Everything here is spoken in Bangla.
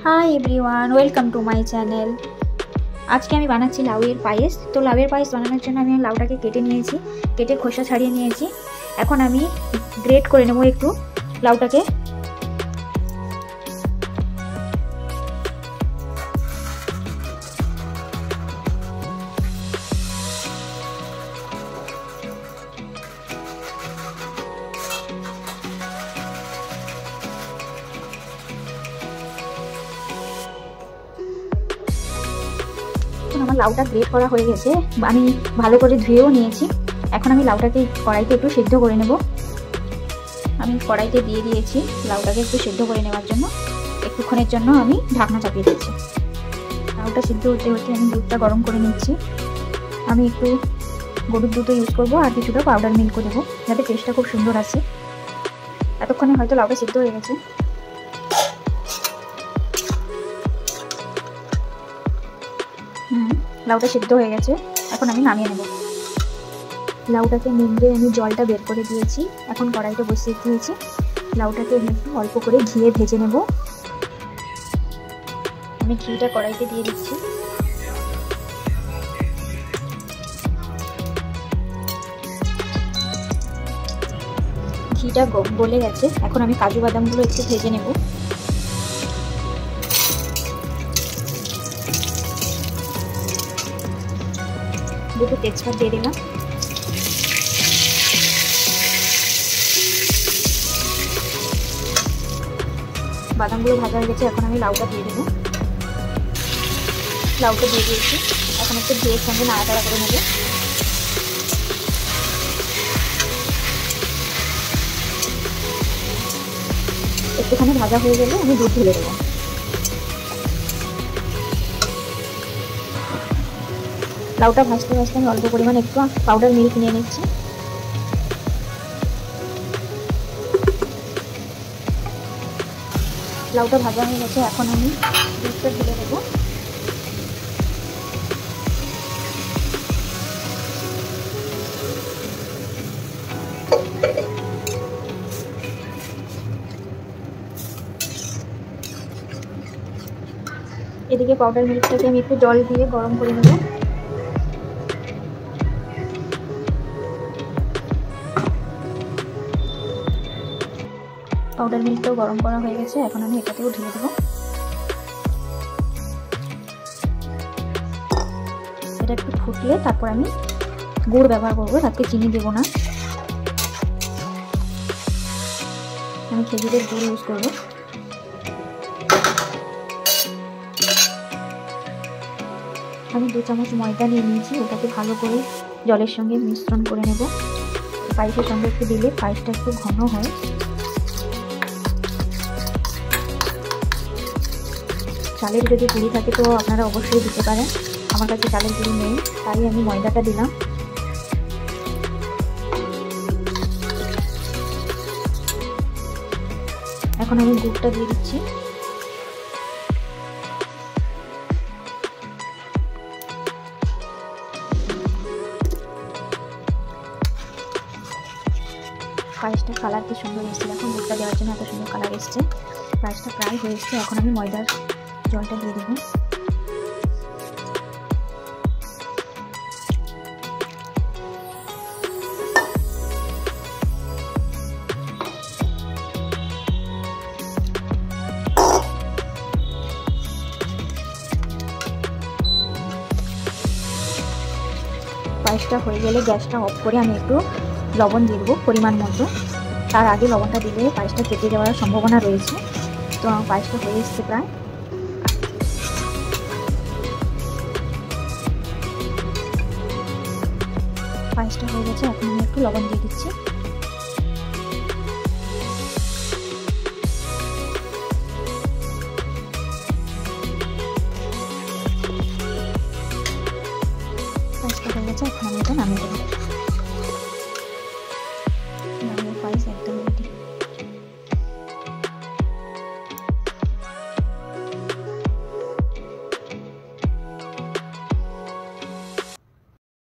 Hi everyone, welcome to my channel. আজকে আমি বানাচ্ছি লাউয়ের পায়েস। তো লাউয়ের পায়েস বানানোর জন্য আমি লাউটাকে কেটে নিয়েছি, কেটে খোসা ছাড়িয়ে নিয়েছি। এখন আমি গ্রেট করে নেব একটু লাউটাকে। আমার লাউটা গ্রেট করা হয়ে গেছে, আমি ভালো করে ধুয়েও নিয়েছি। এখন আমি লাউটাকে কড়াইতে একটু সিদ্ধ করে নেব। আমি কড়াইতে দিয়ে দিয়েছি লাউটাকে একটু সিদ্ধ করে নেওয়ার জন্য। একটুক্ষণের জন্য আমি ঢাকনা চাপিয়ে দিচ্ছি। লাউটা সিদ্ধ হতে হতে আমি দুধটা গরম করে নিচ্ছি। আমি একটু গরুর দুধ ইউজ করবো আর কিছুটা পাউডার মিল্কও দেবো, যাতে টেস্টটা খুব সুন্দর আসে। এতক্ষণে হয়তো লাউটা সিদ্ধ হয়ে গেছে। লাউটা সিদ্ধ হয়ে গেছে, এখন আমি নামিয়ে নেব। লাউটাকে নিংড়ে আমি জলটা বের করে দিয়েছি। এখন কড়াইটা বসিয়ে দিয়েছি। লাউটাকে একটু অল্প করে ঘিয়ে ভেজে নেব। আমি ঘিটা কড়াইতে দিয়ে দিচ্ছি। ঘিটা গলে গেছে, এখন আমি কাজু বাদামগুলো একটু ভেজে নেব। দুটো তেজপাতা দিয়ে দিলাম। বাদামগুলো ভাজা হয়ে গেছে, এখন আমি লাউটা দিয়ে দেবো। লাউটা দিয়ে দিয়েছি, এখন একটু ঘিয়ের সঙ্গে নাড়াচাড়া করে নেব। একটুখানি ভাজা হয়ে গেলে আমি দুধ ঢেলে দেবো। লাউটা ভাজতে ভাজতে আমি অল্প পরিমাণ একটু পাউডার মিল্ক নিয়ে নিচ্ছি। লাউটা ভাজা হয়ে গেছে, এখন আমি দুধটা ঢেলে দেবো। এদিকে পাউডার মিল্কটাকে আমি একটু জল দিয়ে গরম করে নেব। পাউডার মিল্কটাও গরম করা হয়ে গেছে, এখন আমি এটাতেও ঢেলে দেবো। এটা একটু ফুটলে তারপর আমি গুড় ব্যবহার করবো, তাতে চিনি দেবো না। আমি খেজুরের গুড় ইউজ করবো। আমি 2 চামচ ময়দা নিয়ে নিয়েছি, ওটাকে ভালো করে জলের সঙ্গে মিশ্রণ করে নেব। পায়েসের সঙ্গে একটু দিলে পায়েসটা একটু ঘন হয়। চালের যদি গুঁড়ি থাকে তো আপনারা অবশ্যই দিতে পারেন, আমার কাছে চালের গুঁড়ি নেই, তাই আমি ময়দাটা দিলাম। এখন আমি গুড়টা দিয়ে দিচ্ছি। পায়েসটা কালার কি সুন্দর এসছে, এখন দুধটা দেওয়ার জন্য এত সুন্দর কালার এসছে। পায়েসটা প্রায় হয়ে এসছে, এখন আমি ময়দার জলটা দিয়ে দেবো। পায়েসটা হয়ে গেলে গ্যাসটা অফ করে আমি একটু লবণ দিয়ে দেবো পরিমাণ মতো। তার আগে লবণটা দিলে পায়েসটা কেটে যাওয়ার সম্ভাবনা রয়েছে। তো আমার পায়েসটা হয়ে এসছে প্রায়। পায়েসটা হয়ে গেছে, এখন আমি একটু লবণ দিয়ে দিচ্ছি।